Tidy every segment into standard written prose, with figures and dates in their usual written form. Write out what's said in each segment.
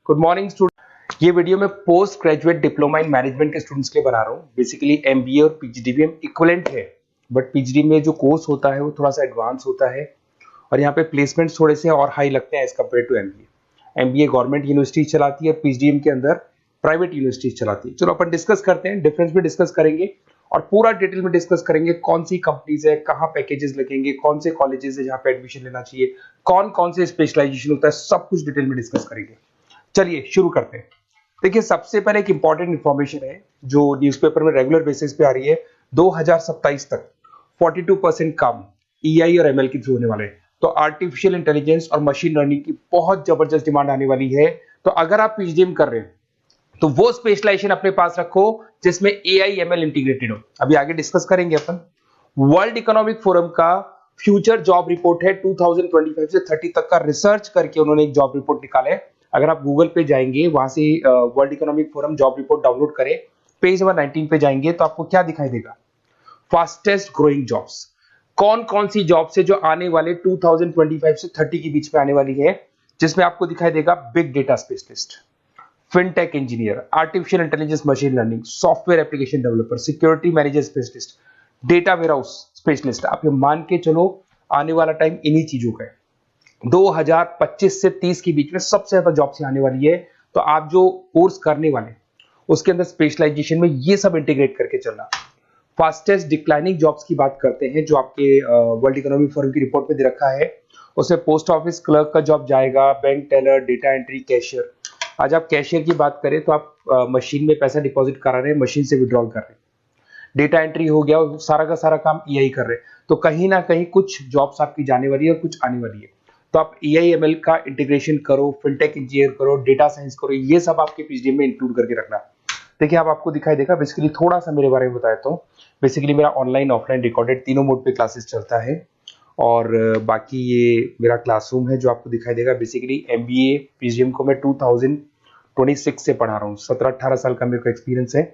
Good morning student. ये video मैं post graduate diploma in management के स्टूडेंट्स के लिए बना रहा हूँ। बेसिकली एमबीए और पीजीडीबीएम इक्विवेलेंट है, बट पीजीडी में जो कोर्स होता है वो थोड़ा सा एडवांस होता है और यहाँ पे प्लेसमेंट्स थोड़े से और हाई लगते हैं as compare to MBA. MBA government university चलाती है, पीजीडीएम के अंदर प्राइवेट यूनिवर्सिटी चलाती है। चलो अपन डिस्कस करते हैं, डिफरेंस भी डिस्कस करेंगे और पूरा डिटेल में डिस्कस करेंगे कौन सी कंपनीज है, कहाँ पैकेजेस लगेंगे, कौन से कॉलेजेस है जहाँ पे एडमिशन लेना चाहिए, कौन कौन से स्पेशलाइजेशन होता है, सब कुछ डिटेल में डिस्कस करेंगे। चलिए शुरू करते हैं। देखिए सबसे पहले एक इंपॉर्टेंट इंफॉर्मेशन है जो न्यूज़पेपर में रेगुलर बेसिस पे आ रही है। 2027 तक 42% काम ईआई और एमएल के थ्रू होने वाले हैं। तो आर्टिफिशियल इंटेलिजेंस और मशीन लर्निंग की बहुत जबरदस्त डिमांड आने वाली है। तो अगर आप पीजीडीएम कर रहे हैं तो वो स्पेशलाइजेशन अपने पास रखो जिसमें एआई एमएल इंटीग्रेटेड हो। अभी आगे डिस्कस करेंगे अपन। वर्ल्ड इकोनॉमिक फोरम का फ्यूचर जॉब रिपोर्ट है 2025 से 30 तक का रिसर्च करके उन्होंने एक जॉब रिपोर्ट निकाला है। अगर आप गूगल पे जाएंगे वहां से world economic forum job report download करें, पेज नंबर 19 पे जाएंगे तो आपको क्या दिखाई देगा, फास्टेस्ट ग्रोइंग जॉब्स। कौन कौन सी जॉब्स है जो आने वाले 2025 से 30 के बीच में आने वाली है, जिसमें आपको दिखाई देगा big data specialist, fintech engineer, artificial intelligence machine learning, software application developer, security manager specialist, data warehouse specialist. आप ये मान के चलो आने वाला टाइम इन्हीं चीजों का है। 2025 से 30 के बीच में सबसे ज्यादा जॉब्स आने वाली है। तो आप जो कोर्स करने वाले उसके अंदर स्पेशलाइजेशन में ये सब इंटीग्रेट करके चलना। फास्टेस्ट डिक्लाइनिंग जॉब्स की बात करते हैं जो आपके वर्ल्ड इकोनॉमिक फोरम की रिपोर्ट में दे रखा है। उसमें पोस्ट ऑफिस क्लर्क का जॉब जाएगा, bank teller, data entry, cashier. आज आप कैशियर की बात करें तो आप मशीन में पैसा डिपॉजिट करा रहे हैं, मशीन से विड्रॉल कर रहे हैं। डेटा एंट्री हो गया, सारा का सारा काम ईआई कर रहे हैं। तो कहीं ना कहीं कुछ जॉब्स आपकी जाने वाली है और कुछ आने वाली है। तो आप एआई एमएल का इंटीग्रेशन करो, फिनटेक इंजीनियर करो, डेटा साइंस करो, ये सब आपके पीजीडीएम में इंक्लूड करके रखना। देखिए अब आपको दिखाई देगा। बेसिकली थोड़ा सा मेरे बारे में बताया तो बेसिकली मेरा ऑनलाइन ऑफलाइन रिकॉर्डेड तीनों मोड पे क्लासेस चलता है और बाकी ये मेरा क्लासरूम है जो आपको दिखाई देगा। बेसिकली एमबीए पीजीडीएम को मैं 2026 से पढ़ा रहा हूँ। 17-18 साल का मेरे को एक्सपीरियंस है।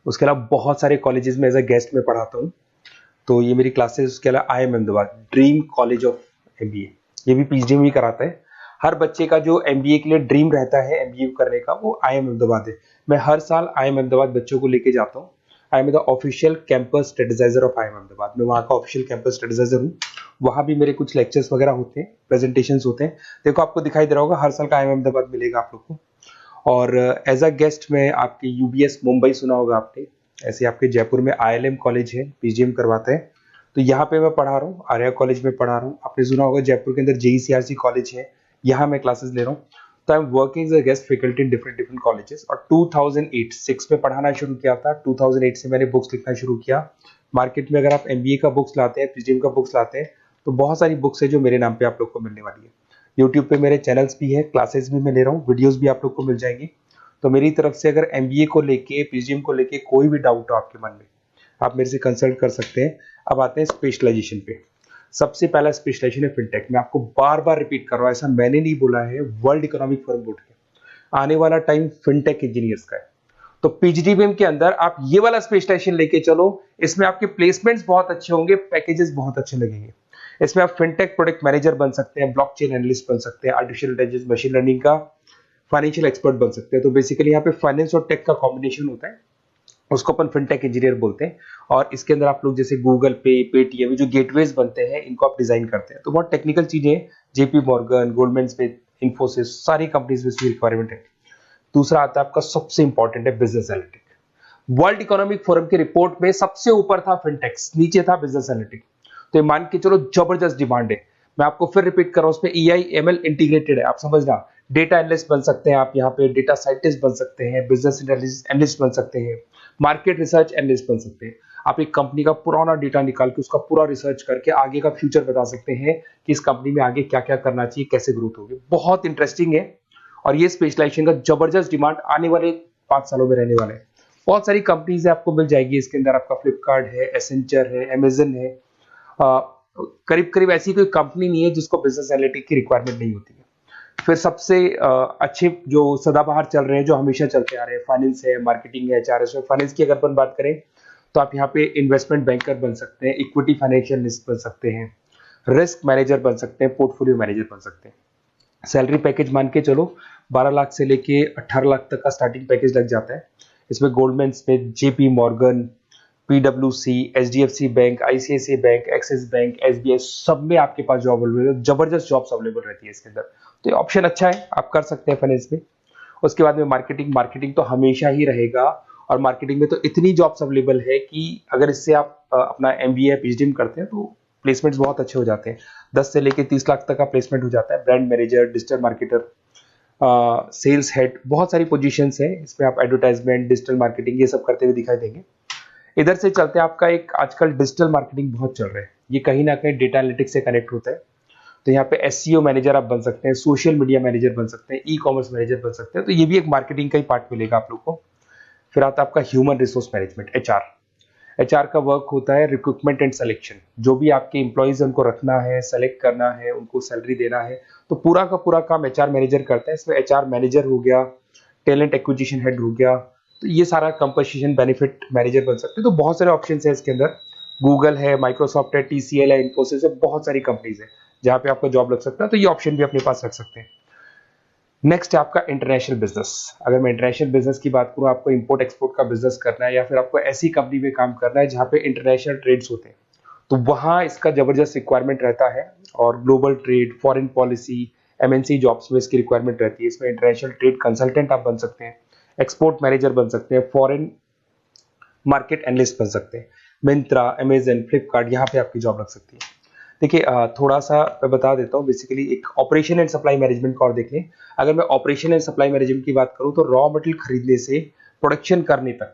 उसके अलावा बहुत सारे कॉलेजेस में एज अ गेस्ट में पढ़ाता हूँ। तो ये मेरी क्लासेस, उसके अलावा IIM Ahmedabad dream college of MBA, ये भी पीजीडीएम ही कराता है। हर बच्चे का जो एमबीए के लिए ड्रीम रहता है एमबीए करने का, वो IIM अहमदाबाद है। मैं हर साल IIM अहमदाबाद बच्चों को लेके जाता हूँ। I am the official campus strategizer of IIM Ahmedabad. मैं वहाँ का ऑफिशियल कैंपस स्ट्रेटेजाइजर हूँ। वहाँ भी मेरे कुछ लेक्चर्स वगैरह होते हैं, प्रेजेंटेशंस होते हैं। देखो आपको दिखाई दे रहा होगा, हर साल का IIM अहमदाबाद मिलेगा आप लोग को। और एज अ गेस्ट में आपके यूबीएस मुंबई सुना होगा आपने, ऐसे आपके जयपुर में ILM कॉलेज है, पीजीडीएम करवाते हैं। तो यहाँ पे मैं पढ़ा रहा हूँ, आर्या कॉलेज में पढ़ा रहा हूँ। आपने सुना होगा जयपुर के अंदर JECRC कॉलेज है, यहाँ मैं क्लासेस ले रहा हूँ। तो I am working as a guest faculty in different different colleges. और 2006 में पढ़ाना शुरू किया था। 2008 से मैंने बुक्स लिखना शुरू किया। मार्केट में अगर आप एमबीए का बुक्स लाते हैं, पीजीडीएम का बुक्स लाते हैं, तो बहुत सारी बुक्स है जो मेरे नाम पे आप लोग को मिलने वाली है। यूट्यूब पे मेरे चैनल्स भी है, क्लासेस भी मैं ले रहा हूँ, वीडियोज भी आप लोग को मिल जाएंगी। तो मेरी तरफ से अगर एमबीए को लेके, पीजीडीएम को लेके कोई भी डाउट हो आपके मन में, आप मेरे से कंसल्ट कर सकते हैं। अब आते हैं स्पेशलाइजेशन पे। सबसे पहला स्पेशलाइजेशन है फिनटेक। मैं आपको बार बार रिपीट कर रहा हूँ, ऐसा मैंने नहीं बोला है, वर्ल्ड इकोनॉमिक फोरम बोर्ड के आने वाला टाइम फिनटेक इंजीनियर्स का है। तो पीजीडीबीएम के अंदर आप ये वाला स्पेशलाइजेशन लेके चलो, इसमें आपके प्लेसमेंट्स बहुत अच्छे होंगे, पैकेजेस बहुत अच्छे लगेंगे। इसमें आप फिनटेक प्रोडक्ट मैनेजर बन सकते हैं, ब्लॉकचेन एनालिस्ट बन सकते हैं, आर्टिफिशियल इंटेलिजेंस मशीन लर्निंग का फाइनेंशियल एक्सपर्ट बन सकते हैं। तो बेसिकली यहाँ पे फाइनेंस और टेक का कॉम्बिनेशन होता है, उसको अपन फिनटेक इंजीनियर बोलते हैं। और इसके अंदर आप लोग जैसे गूगल पे, पेटीएम, जो गेटवेज बनते हैं, इनको आप डिजाइन करते हैं। तो बहुत टेक्निकल चीजें हैं। JP Morgan, Goldman Smith, Infosys, सारी कंपनीज में इसकी रिक्वायरमेंट है। दूसरा आता है आपका सबसे इंपॉर्टेंट है business analytic. World economic forum की रिपोर्ट में सबसे ऊपर था फिनटेक्स, नीचे था बिजनेस एनालिटिक। तो ये मान के चलो जबरदस्त डिमांड है। मैं आपको फिर रिपीट कर रहा हूं, उसमें EI ML इंटीग्रेटेड है, आप समझना। डेटा एनालिस्ट बन सकते हैं आप, यहाँ पे डेटा साइंटिस्ट बन सकते हैं, बिजनेस एनालिस्ट बन सकते हैं, मार्केट रिसर्च एनालिस्ट बन सकते हैं। आप एक कंपनी का पुराना डेटा निकाल के उसका पूरा रिसर्च करके आगे का फ्यूचर बता सकते हैं कि इस कंपनी में आगे क्या क्या करना चाहिए, कैसे ग्रोथ होगी। बहुत इंटरेस्टिंग है और ये स्पेशलाइजेशन का जबरदस्त डिमांड आने वाले 5 सालों में रहने वाले हैं। बहुत सारी कंपनीज है, आपको मिल जाएगी इसके अंदर। आपका फ्लिपकार्ट है, एसेंचर है, अमेजन है। करीब करीब ऐसी कोई कंपनी नहीं है जिसको बिजनेस एनालिटिक की रिक्वायरमेंट नहीं होती है। फिर सबसे अच्छे जो सदाबहार चल रहे हैं, जो हमेशा चलते आ रहे हैं, फाइनेंस है, मार्केटिंग है, HRS है। फाइनेंस की अगर अपन बात करें तो आप यहाँ पे इन्वेस्टमेंट बैंकर बन सकते हैं, इक्विटी फाइनेंशियल बन सकते हैं, रिस्क मैनेजर बन सकते हैं, पोर्टफोलियो मैनेजर बन सकते हैं। सैलरी पैकेज मान के चलो 12 लाख से लेके 18 लाख तक का स्टार्टिंग पैकेज लग जाता है। इसमें गोल्डमैन स्मिथ, जेपी मॉर्गन, पीडब्ल्यूसी, HDFC bank, ICICI bank, Axis bank, SBI, सब में आपके पास जॉब अवेलेबल है। जबरदस्त जॉब्स अवेलेबल रहती है इसके अंदर, तो ये ऑप्शन अच्छा है, आप कर सकते हैं फाइनेंस में। उसके बाद में मार्केटिंग, मार्केटिंग तो हमेशा ही रहेगा, और मार्केटिंग में तो इतनी जॉब्स अवेलेबल है कि अगर इससे आप अपना एमबीए या पीएचडी करते हैं तो प्लेसमेंट्स बहुत अच्छे हो जाते हैं। 10 से लेके 30 लाख तक का प्लेसमेंट हो जाता है। Brand manager, digital marketer, sales head, बहुत सारी पोजीशंस है इसमें। आप एडवर्टाइजमेंट, डिजिटल मार्केटिंग ये सब करते हुए दिखाई देंगे। इधर से चलते हैं, आपका एक आजकल डिजिटल मार्केटिंग बहुत चल रहा है, ये कहीं ना कहीं डेटा एनालिटिक्स से कनेक्ट होता है। तो यहाँ पे एसईओ मैनेजर आप बन सकते हैं, सोशल मीडिया मैनेजर बन सकते हैं, ई कॉमर्स मैनेजर बन सकते हैं, तो ये भी एक मार्केटिंग का ही पार्ट मिलेगा आप लोग को। फिर आता है आपका human resource management, HR. HR का वर्क होता है रिक्रूटमेंट एंड सिलेक्शन। जो भी आपके एम्प्लॉइज उनको रखना है, सेलेक्ट करना है, उनको सैलरी देना है, तो पूरा का पूरा काम एचआर मैनेजर करता है। इसमें एचआर मैनेजर हो गया, टैलेंट एक्विजिशन हेड हो गया, तो ये सारा कंपनसेशन बेनिफिट मैनेजर बन सकते हैं। तो बहुत सारे ऑप्शन है इसके अंदर। गूगल है, माइक्रोसॉफ्ट है, टीसीएल है, इन्फोसिस है, बहुत सारी कंपनीज है जहां पे आपका जॉब लग सकता है, तो ये ऑप्शन भी अपने पास रख सकते हैं। नेक्स्ट है आपका इंटरनेशनल बिजनेस। अगर मैं इंटरनेशनल बिजनेस की बात करूं, आपको इंपोर्ट एक्सपोर्ट का बिजनेस करना है या फिर आपको ऐसी कंपनी में काम करना है जहां पे इंटरनेशनल ट्रेड्स होते हैं, तो वहां इसका जबरदस्त रिक्वायरमेंट रहता है। और global trade, foreign policy, MNC jobs में इसकी रिक्वायरमेंट रहती है। इसमें इंटरनेशनल ट्रेड कंसल्टेंट आप बन सकते हैं, एक्सपोर्ट मैनेजर बन सकते हैं, फॉरेन मार्केट एनालिस्ट बन सकते हैं। मिंत्रा, अमेजन, फ्लिपकार्ट, यहाँ पे आपकी जॉब लग सकती है। देखिए थोड़ा सा मैं बता देता हूँ। बेसिकली एक ऑपरेशन एंड सप्लाई मैनेजमेंट का और देख लें। अगर मैं ऑपरेशन एंड सप्लाई मैनेजमेंट की बात करूँ, तो रॉ मटेरियल खरीदने से प्रोडक्शन करने तक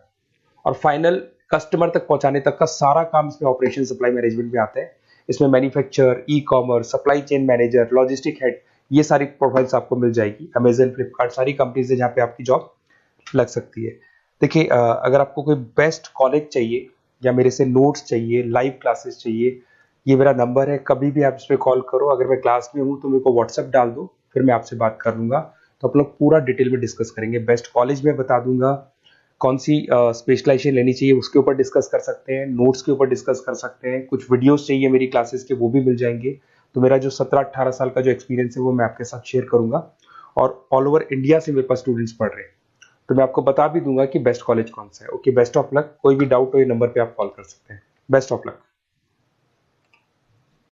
और फाइनल कस्टमर तक पहुंचाने तक का सारा काम इसमें ऑपरेशन सप्लाई मैनेजमेंट में आता है। इसमें manufacture, e commerce, supply chain manager, logistic head, ये सारी प्रोफाइल्स आपको मिल जाएगी। अमेजन, फ्लिपकार्ट, सारी कंपनीज है जहाँ पे आपकी जॉब लग सकती है। देखिए अगर आपको कोई बेस्ट कॉलेज चाहिए या मेरे से नोट्स चाहिए, लाइव क्लासेस चाहिए, ये मेरा नंबर है, कभी भी आप इस पर कॉल करो। अगर मैं क्लास में हूँ तो मेरे को व्हाट्सएप डाल दो, फिर मैं आपसे बात कर लूंगा। तो आप लोग पूरा डिटेल में डिस्कस करेंगे। बेस्ट कॉलेज में बता दूंगा, कौन सी स्पेशलाइजेशन लेनी चाहिए उसके ऊपर डिस्कस कर सकते हैं, नोट्स के ऊपर डिस्कस कर सकते हैं, कुछ वीडियोस चाहिए मेरी क्लासेस के वो भी मिल जाएंगे। तो मेरा जो 17-18 साल का जो एक्सपीरियंस है वो मैं आपके साथ शेयर करूंगा। और ऑल ओवर इंडिया से मेरे पास स्टूडेंट्स पढ़ रहे हैं, तो मैं आपको बता भी दूंगा कि बेस्ट कॉलेज कौन सा है। Okay, best of luck. कोई भी डाउट हो ये नंबर पे आप कॉल कर सकते हैं। Best of luck.